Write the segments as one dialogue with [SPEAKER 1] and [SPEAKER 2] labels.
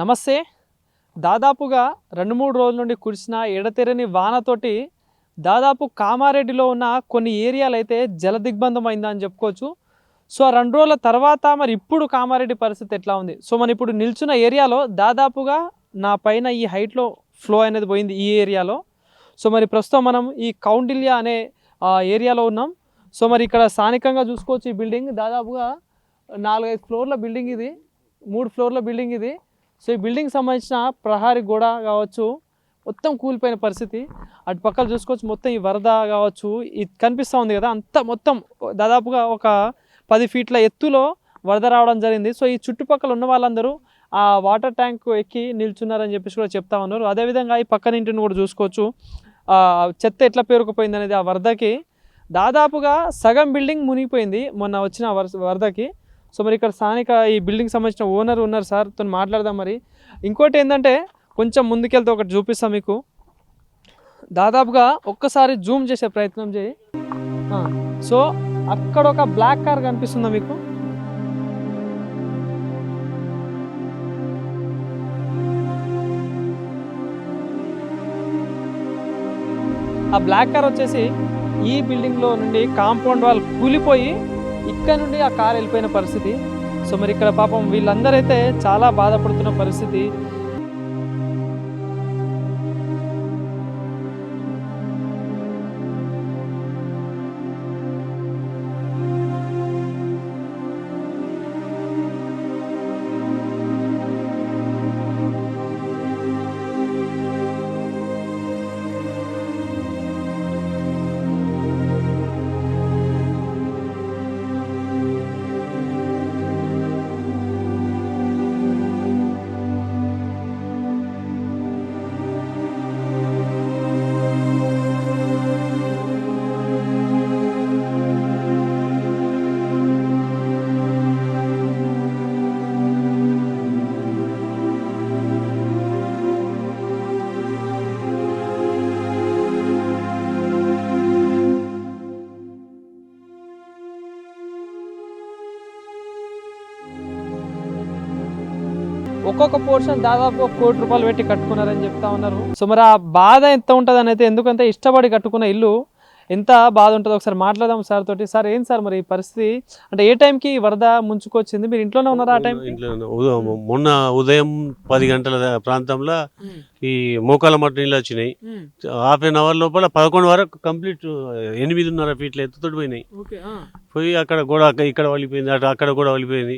[SPEAKER 1] నమస్తే. దాదాపుగా 2-3 రోజుల నుండి కురిసిన ఎడతెరని వానతోటి దాదాపు కామారెడ్డిలో ఉన్న కొన్ని ఏరియాలు అయితే జలదిగ్బంధం అయిందని చెప్పుకోవచ్చు. సో ఆ 2 రోజుల తర్వాత మరి ఇప్పుడు కామారెడ్డి పరిస్థితి ఎట్లా ఉంది? సో మనం ఇప్పుడు నిల్చున్న ఏరియాలో దాదాపుగా నా పైన ఈ హైట్లో ఫ్లో అనేది పోయింది ఈ ఏరియాలో. సో మరి ప్రస్తుతం మనం ఈ కౌండిల్య అనే ఏరియాలో ఉన్నాం. సో మరి ఇక్కడ స్థానికంగా చూసుకోవచ్చు, ఈ బిల్డింగ్ దాదాపుగా 4-5 ఫ్లోర్ల బిల్డింగ్ ఇది, 3 ఫ్లోర్ల బిల్డింగ్ ఇది. సో ఈ బిల్డింగ్ సంబంధించిన ప్రహారీ గోడ కావచ్చు మొత్తం కూలిపోయిన పరిస్థితి. అటు పక్కన చూసుకోవచ్చు మొత్తం ఈ వరద కావచ్చు, ఇది కనిపిస్తూ ఉంది కదా, అంతా మొత్తం దాదాపుగా ఒక 10 ఫీట్ల ఎత్తులో వరద రావడం జరిగింది. సో ఈ చుట్టుపక్కల ఉన్న వాళ్ళందరూ ఆ వాటర్ ట్యాంక్ ఎక్కి నిల్చున్నారని చెప్పేసి కూడా చెప్తా ఉన్నారు. అదేవిధంగా ఈ పక్కన ఇంటిని కూడా చూసుకోవచ్చు, చెత్త ఎట్లా పేరుకుపోయింది అనేది ఆ వరదకి. దాదాపుగా సగం బిల్డింగ్ మునిగిపోయింది మొన్న వచ్చిన వరదకి. సో మరి ఇక్కడ స్థానిక ఈ బిల్డింగ్ సంబంధించిన ఓనర్ ఉన్నారు, సార్ తో మాట్లాడదాం. మరి ఇంకోటి ఏంటంటే కొంచెం ముందుకెళ్తే ఒకటి చూపిస్తాం మీకు. దాదాపుగా ఒక్కసారి జూమ్ చేసే ప్రయత్నం చేయి. సో అక్కడ ఒక బ్లాక్ కార్ కనిపిస్తుందా మీకు? ఆ బ్లాక్ కార్ వచ్చేసి ఈ బిల్డింగ్లో నుండి కాంపౌండ్ వాల్ కూలిపోయి ఇక్కడ నుండి ఆ కార్ వెళ్ళిపోయిన పరిస్థితి. సో మరి ఇక్కడ పాపం వీళ్ళందరైతే చాలా బాధపడుతున్న పరిస్థితి. ఒక్కొక్క పోర్షన్ దాదాపు 1 కోటి రూపాయలు పెట్టి కట్టుకున్నారని చెప్తా ఉన్నారు. సో మరి ఆ బాధ ఎంత ఉంటుంది అని అయితే, ఎందుకంటే ఇష్టపడి కట్టుకున్న ఇల్లు ఎంత బాధ ఉంటుందో ఒకసారి మాట్లాడదాం సార్ తోటి. సార్ ఏంటి సార్ మరి ఈ పరిస్థితి, అంటే ఏ టైంకి వరద ముంచుకొచ్చింది? మీరు ఇంట్లోనే ఉన్నారా ఆ టైం?
[SPEAKER 2] మొన్న ఉదయం 10 గంటల ప్రాంతంలో ఈ మోకాల మట్టు నీళ్ళు వచ్చినాయి. హాఫ్ అన్ అవర్ లోపల 11 వరకు కంప్లీట్ 8.5 ఫీట్ల ఎత్తుతోటి పోయినాయి. పోయి అక్కడ గోడ ఇక్కడ వలిపోయింది, అక్కడ కూడా వలిపోయింది.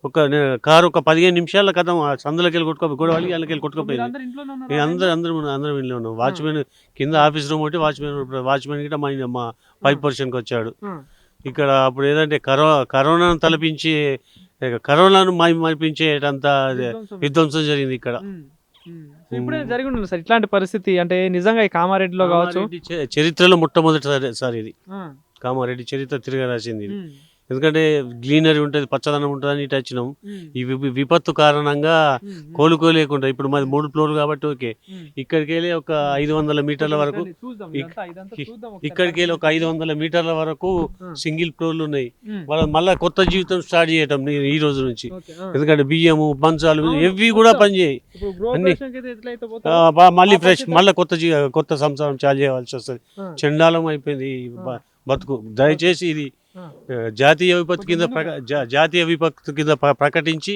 [SPEAKER 2] ఒక కారు ఒక 15 నిమిషాల కథం సందులోకి వెళ్ళి కొట్టుకోపోయి గోడ వలికి వెళ్ళకి కొట్టుకోపోయింది. అందరం ఇంట్లో ఉన్నాం. వాచ్మెన్ కింద ఆఫీస్ రూమ్ ఒకటి, వాచ్మెన్ గిట్ట మా 5%కి వచ్చాడు. ఇక్కడ అప్పుడు ఏదంటే కరోనాను తలపించి కరోనాను మరిపించేటంత విధ్వంసం జరిగింది ఇక్కడ.
[SPEAKER 1] ఇప్పుడే జరిగి ఉంటుంది సార్ ఇట్లాంటి పరిస్థితి, అంటే నిజంగా ఈ కామారెడ్డిలో కావచ్చు
[SPEAKER 2] చరిత్రలో మొట్టమొదటిసారి ఇది కామారెడ్డి చరిత్ర తిరగరాసింది ఇది. ఎందుకంటే గ్రీనరీ ఉంటుంది, పచ్చదనం ఉంటుంది అని ఇటు వచ్చినాం. ఈ విపత్తు కారణంగా కోలుకోలేకుండా ఇప్పుడు మాది 3 ఫ్లోర్లు కాబట్టి ఓకే, ఇక్కడికి వెళ్ళి ఒక 500 మీటర్ల వరకు, ఇక్కడికి వెళ్ళి ఒక 500 మీటర్ల వరకు సింగిల్ ఫ్లోర్లు ఉన్నాయి. మళ్ళీ కొత్త జీవితం స్టార్ట్ చేయటం ఈ రోజు నుంచి. ఎందుకంటే బియ్యము బంచాలు ఇవి కూడా పనిచేయి అన్ని మళ్ళీ ఫ్రెష్, మళ్ళీ కొత్త సంసారం చాలు చేయవలసి వస్తుంది. చండాలం అయిపోయింది బతుకు. దయచేసి ఇది జాతీయ విపత్తు కింద ప్రకటించి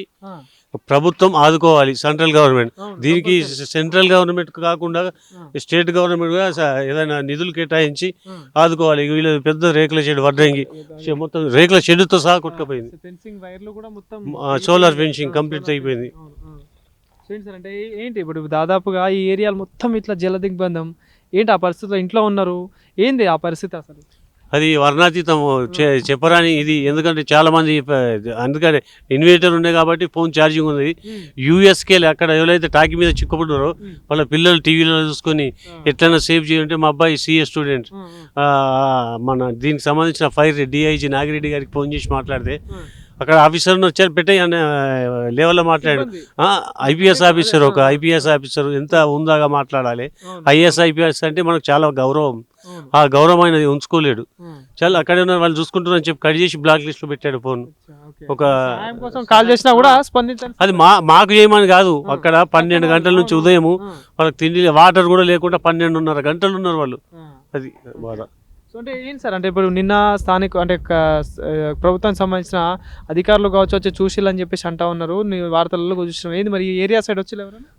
[SPEAKER 2] ప్రభుత్వం ఆదుకోవాలి, సెంట్రల్ గవర్నమెంట్. దీనికి సెంట్రల్ గవర్నమెంట్ కాకుండా స్టేట్ గవర్నమెంట్ కూడా ఏదైనా నిధులు కేటాయించి ఆదుకోవాలి. వీళ్ళు పెద్ద రేకుల షెడ్ వడ్రంగి మొత్తం రేకుల షెడ్తో సహా కొట్టుకుపోయింది. సోలార్ ఫెన్సింగ్ కంప్లీట్ అయిపోయింది.
[SPEAKER 1] అంటే ఏంటి ఇప్పుడు దాదాపుగా ఈ ఏరియాలు మొత్తం ఇట్లా జల దిగ్బంధం ఏంటి? ఆ పరిస్థితిలో ఇంట్లో ఉన్నారు, ఏంది ఆ పరిస్థితి అసలు?
[SPEAKER 2] అది వర్ణాతీతం, చెప్పరాని ఇది. ఎందుకంటే చాలా మంది అందుకని ఇన్వర్టర్ ఉండే కాబట్టి ఫోన్ ఛార్జింగ్ ఉంది. యూఎస్కే అక్కడ ఎవరైతే టాకీ మీద చిక్కుపడ్డారో వాళ్ళ పిల్లలు టీవీలో చూసుకొని ఎట్లయినా సేవ్ చేయాలంటే, మా అబ్బాయి సిఏ స్టూడెంట్, మన దీనికి సంబంధించిన ఫైర్ డిఐజీ నాగిరెడ్డి గారికి ఫోన్ చేసి మాట్లాడితే అక్కడ ఆఫీసర్ వచ్చారు పెట్టే లెవెల్లో మాట్లాడు. ఐపీఎస్ ఆఫీసర్, ఒక ఐపీఎస్ ఆఫీసర్ ఎంత ఉందాగా మాట్లాడాలి. ఐఏఎస్ ఐపీఎస్ అంటే మనకు చాలా గౌరవం. ఆ గౌరవం ఆయన ఉంచుకోలేడు. చాలా అక్కడే ఉన్న వాళ్ళు చూసుకుంటున్నారని చెప్పి కట్ చేసి బ్లాక్ లిస్ట్ లో పెట్టాడు ఫోన్. ఒక
[SPEAKER 1] కాల్ చేసినా కూడా స్పందించండి.
[SPEAKER 2] అది మాకు చేయమని కాదు, అక్కడ 12 గంటల నుంచి ఉదయం వాళ్ళకి తిండి వాటర్ కూడా లేకుండా 12:30 గంటలు ఉన్నారు వాళ్ళు. అది బాధ.
[SPEAKER 1] సో అంటే ఏంటి సార్, అంటే ఇప్పుడు నిన్న స్థానిక అంటే ప్రభుత్వానికి సంబంధించిన అధికారులు కావచ్చు వచ్చి చూసిల్లని చెప్పేసి అంటా ఉన్నారు, నీ వార్తలలో చూసినాం. ఏంది మరి ఈ ఏరియా సైడ్ వచ్చి ఎవరైనా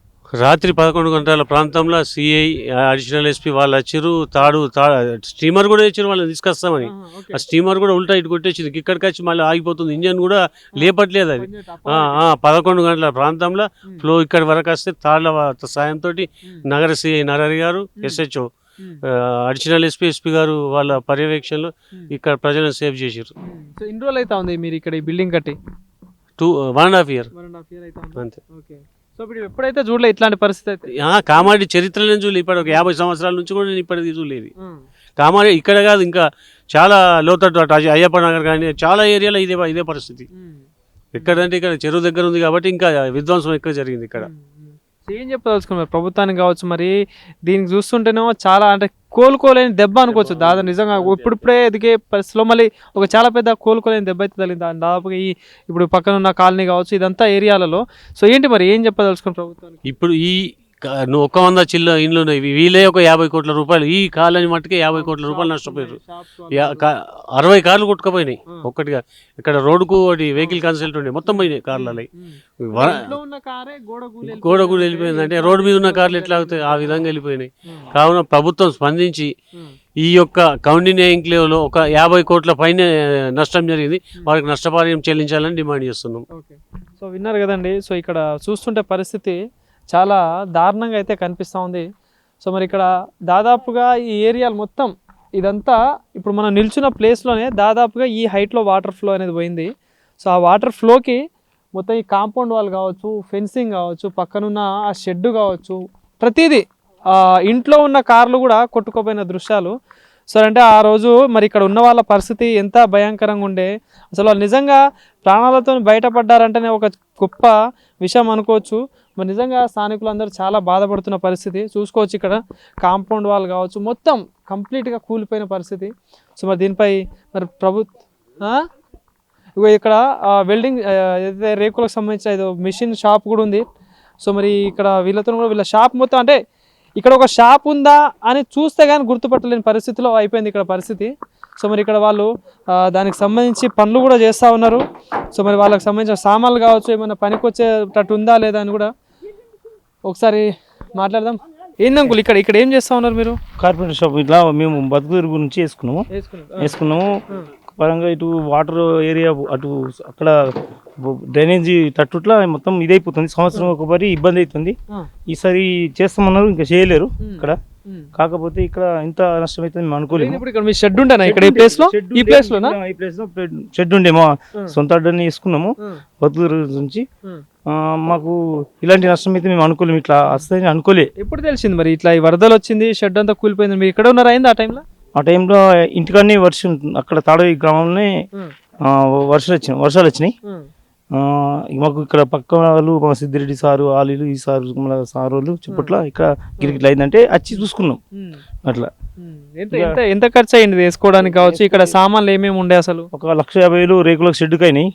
[SPEAKER 2] రాత్రి 11 గంటల ప్రాంతంలో సిఐ, అడిషనల్ ఎస్పీ వాళ్ళు వచ్చారు. స్టీమర్ కూడా వచ్చారు వాళ్ళని తీసుకొస్తామని. ఆ స్టీమర్ కూడా ఉల్టా ఇటు కొట్టేసింది. ఇక్కడికి వచ్చి మళ్ళీ ఆగిపోతుంది, ఇంజన్ కూడా లేపట్లేదు అది. 11 గంటల ప్రాంతంలో ఫ్లో ఇక్కడి వరకు వస్తే తాళ్ల సాయంతో నగర సిఐ నరహరి గారు, SHO, అడిషనల్ ఎస్పీ గారు వాళ్ళ పర్యవేక్షణలో ఇక్కడ ప్రజలను సేవ్ చేశారు.
[SPEAKER 1] సో ఇన్ని రోజులు అయితే ఉంది మీరు ఇక్కడ ఈ బిల్డింగ్ కట్టి?
[SPEAKER 2] 1.5 year అంతే.
[SPEAKER 1] సో ఇప్పుడు ఎప్పుడైతే చూడలే ఇట్లాంటి పరిస్థితి అయితే?
[SPEAKER 2] కామారెడ్డి చరిత్రలో చూడలేదు. ఇప్పుడు ఒక 50 సంవత్సరాల నుంచి కూడా నేను ఇప్పటికీ చూడలేదు. కామారెడ్డి ఇక్కడ కాదు, ఇంకా చాలా లోతట్టు అటు అయ్యప్ప నగర్ కానీ చాలా ఏరియాలో ఇదే పరిస్థితి. ఎక్కడంటే ఇక్కడ చెరువు దగ్గర ఉంది కాబట్టి ఇంకా విధ్వంసం ఎక్కువ జరిగింది ఇక్కడ.
[SPEAKER 1] ఏం చెప్పదలుచుకున్నారు ప్రభుత్వానికి కావచ్చు? మరి దీనికి చూస్తుంటేనేమో చాలా అంటే కోలుకోలేని దెబ్బ అనుకోవచ్చు దాదాపు. నిజంగా ఇప్పుడిప్పుడే ఎదిగే పరిస్థితిలో మళ్ళీ ఒక చాలా పెద్ద కోలుకోలేని దెబ్బ అయితే తగిలింది దాదాపుగా. ఇప్పుడు పక్కన ఉన్న కాలనీ కావచ్చు ఇదంతా ఏరియాలలో. సో ఏంటి మరి ఏం చెప్పదలుచుకున్నారు ప్రభుత్వానికి?
[SPEAKER 2] ఇప్పుడు ఈ 100 చిల్ల ఇండ్లు ఉన్నాయి, వీళ్ళే ఒక 50 కోట్ల రూపాయలు, ఈ కాలనీ మట్టుకే 50 కోట్ల రూపాయలు నష్టపోయారు. 60 కార్లు కొట్టుకుపోయినాయి ఒక్కటిగా. ఇక్కడ రోడ్డుకు ఒకటి వెహికల్ కన్సల్ట్ ఉండే మొత్తం పోయినాయి కార్లలో. గోడ కూడా వెళ్ళిపోయింది. అంటే రోడ్డు మీద ఉన్న కార్లు ఎట్లా అవుతాయి, ఆ విధంగా వెళ్ళిపోయినాయి. కావున ప్రభుత్వం స్పందించి ఈ యొక్క కౌండిన్య ఎంక్లేవ్లో ఒక 50 కోట్ల పైన నష్టం జరిగింది, వారికి నష్టపరిహారం చెల్లించాలని డిమాండ్ చేస్తున్నాం.
[SPEAKER 1] సో విన్నారు కదండి. సో ఇక్కడ చూస్తుంటే పరిస్థితి చాలా దారుణంగా అయితే కనిపిస్తూ ఉంది. సో మరి ఇక్కడ దాదాపుగా ఈ ఏరియాలు మొత్తం ఇదంతా ఇప్పుడు మనం నిల్చున్న ప్లేస్లోనే దాదాపుగా ఈ హైట్లో వాటర్ ఫ్లో అనేది పోయింది. సో ఆ వాటర్ ఫ్లోకి మొత్తం ఈ కాంపౌండ్ వాల్ కావచ్చు, ఫెన్సింగ్ కావచ్చు, పక్కనున్న ఆ షెడ్ కావచ్చు, ప్రతిదీ ఇంట్లో ఉన్న కార్లు కూడా కొట్టుకోపోయిన దృశ్యాలు. సో అంటే ఆ రోజు మరి ఇక్కడ ఉన్న వాళ్ళ పరిస్థితి ఎంత భయంకరంగా ఉండే, అసలు వాళ్ళు నిజంగా ప్రాణాలతో బయటపడ్డారంటేనే ఒక గొప్ప విషయం అనుకోవచ్చు. మరి నిజంగా స్థానికులందరూ చాలా బాధపడుతున్న పరిస్థితి చూసుకోవచ్చు. ఇక్కడ కాంపౌండ్ వాల్ కావచ్చు మొత్తం కంప్లీట్గా కూలిపోయిన పరిస్థితి. సో మరి దీనిపై మరి ఇక్కడ వెల్డింగ్ ఏదైతే రేకులకు సంబంధించిన ఏదో మిషన్ షాప్ కూడా ఉంది. సో మరి ఇక్కడ వీళ్ళతో కూడా వీళ్ళ షాప్ మొత్తం అంటే ఇక్కడ ఒక షాప్ ఉందా అని చూస్తే కానీ గుర్తుపట్టలేని పరిస్థితిలో అయిపోయింది ఇక్కడ పరిస్థితి. సో మరి ఇక్కడ వాళ్ళు దానికి సంబంధించి పనులు కూడా చేస్తూ ఉన్నారు. సో మరి వాళ్ళకి సంబంధించిన సామాన్లు కావచ్చు ఏమైనా పనికి వచ్చేటట్టు ఉందా లేదా అని కూడా ఒకసారి మాట్లాడదాం. ఏందంకుల్ ఇక్కడ ఏం చేస్తూ ఉన్నారు మీరు?
[SPEAKER 3] కార్పెంటర్ షాప్ ఇట్లా మేము బతుకుదూరు గురించి వేసుకున్నాము పరంగా. ఇటు వాటర్ ఏరియా అటు అక్కడ డ్రైనేజీ తట్టుట్లా మొత్తం ఇదైపోతుంది. సంవత్సరం ఒకసారి ఇబ్బంది అవుతుంది. ఈసారి చేస్తామన్నారు, ఇంకా చేయలేరు ఇక్కడ. కాకపోతే ఇక్కడ ఇంత నష్టం అయితే మేము అనుకోలేదు.
[SPEAKER 1] ఇక్కడ మీ షెడ్ ఉండేనా ఇక్కడ ఈ ప్లేస్ లో? ఈ ప్లేస్ లో
[SPEAKER 3] షెడ్ ఉండే మా సొంత అడ్డని వేసుకున్నాము బతుకుదూరు నుంచి. మాకు ఇలాంటి నష్టం అయితే మేము అనుకోలేము, ఇట్లా వస్తాయని అనుకోలే.
[SPEAKER 1] ఎప్పుడు తెలిసింది మరి ఇట్లా ఈ వరదలు వచ్చింది, షెడ్ అంతా కూలిపోయింది? మీరు ఇక్కడ ఉన్నారా అయింది ఆ టైంలో?
[SPEAKER 3] ఆ టైంలో ఇంటికాడనే వర్షం, అక్కడ తాడవి గ్రామంలోనే వర్షాలు వచ్చినాయి. మాకు ఇక్కడ పక్క వాళ్ళు మా సిద్ధిరెడ్డి సారు, ఆలీలు, ఈ సారు, సార్ వాళ్ళు చెప్పట్లా ఇక్కడ గిరిగిట్లా అయిందంటే వచ్చి చూసుకున్నాం. అట్లా
[SPEAKER 1] ఎంత ఖర్చు అయింది వేసుకోవడానికి కావచ్చు? ఇక్కడ సామాన్లు ఏమేమి ఉండే అసలు?
[SPEAKER 3] 1,50,000 రేకులకు షెడ్కి అయినాయి.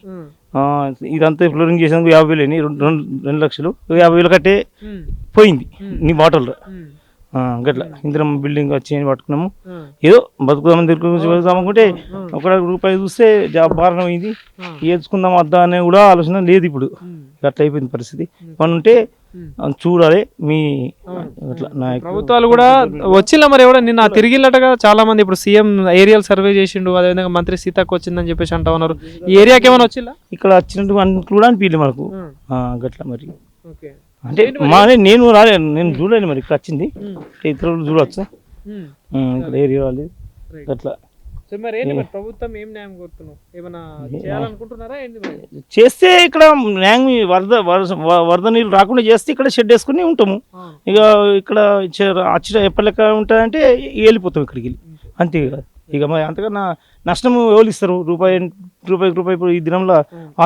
[SPEAKER 3] ఇదంతా ఫ్లోరింగ్ చేసేందుకు 50,000 అయినాయి. 2 లక్షలు 50,000 కట్టే పోయింది నీ బాటల్. గట్లా ఇందిరం బిల్డింగ్ వచ్చి పట్టుకున్నాము. ఏదో బతుకుదామని తిరుగుదామనుకుంటే ఒక రూపాయి చూస్తే జాబ్ భారం అయింది. ఏడ్చుకుందాం వద్దా అనే కూడా ఆలోచన లేదు ఇప్పుడు. అట్లా అయిపోయింది పరిస్థితి. మనం ఉంటే చూడాలి మీ అట్లా
[SPEAKER 1] ప్రభుత్వాలు కూడా వచ్చిలా మరి ఎవడ నిన్న తిరిగిల్లటగా చాలా మంది. ఇప్పుడు సీఎం ఏరియల్ సర్వే చేసిండు, అదేవిధంగా మంత్రి సీతకు వచ్చిందని చెప్పేసి అంటా ఉన్నారు. ఈ ఏరియాకి ఏమైనా వచ్చిలా?
[SPEAKER 3] ఇక్కడ వచ్చినట్టు కూడా అనిపించలేదు మనకు. గట్లా మరి అంటే నేను రాలేదు, నేను చూడలేను. మరి ఇక్కడ వచ్చింది, ఇతరులు చూడవచ్చు ఇక్కడ ఏరియా వాళ్ళు అట్లా.
[SPEAKER 1] ప్రభుత్వం ఏం న్యాయం కోరుతున్నావు? ఏమైనా చేయాలనుకుంటున్నారా?
[SPEAKER 3] చేస్తే ఇక్కడ న్యాయం వరద నీళ్ళు రాకుండా చేస్తే ఇక్కడ షెడ్ వేసుకుని ఉంటాము. ఇక ఇక్కడ ఎప్పటిలెక్క ఉంటుందంటే వెళ్ళిపోతాం ఇక్కడికి వెళ్ళి, అంతే కదా. ఇక మరి అంతకన్నా నష్టం ఎవరు ఇస్తారు? రూపాయి రూపాయి ఇప్పుడు ఈ దినంలో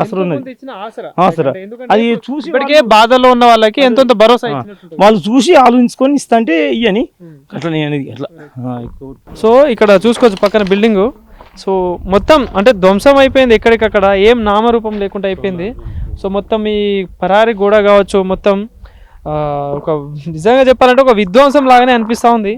[SPEAKER 3] ఆసరా ఉన్నది.
[SPEAKER 1] కొంత ఇచ్చిన ఆసరా.
[SPEAKER 3] ఆసరా.
[SPEAKER 1] అంటే ఎందుకంటే
[SPEAKER 3] అది
[SPEAKER 1] ఇప్పుడు
[SPEAKER 3] చూసి
[SPEAKER 1] ఇప్పటికే బాధల్లో ఉన్న వాళ్ళకి ఎంతో భరోసా ఇచ్చినట్టు.
[SPEAKER 3] వాళ్ళు చూసి ఆలోచించుకొని ఇస్తంటే ఇయ్యని అట్లా అనేది అట్లా.
[SPEAKER 1] సో ఇక్కడ చూసుకోవచ్చు పక్కన బిల్డింగ్. సో మొత్తం అంటే ధ్వంసం అయిపోయింది, ఎక్కడికక్కడ ఏం నామరూపం లేకుండా అయిపోయింది. సో మొత్తం ఈ పరారి గోడ కావచ్చు మొత్తం ఒక నిజంగా చెప్పాలంటే ఒక విధ్వంసం లాగానే అనిపిస్తూ ఉంది.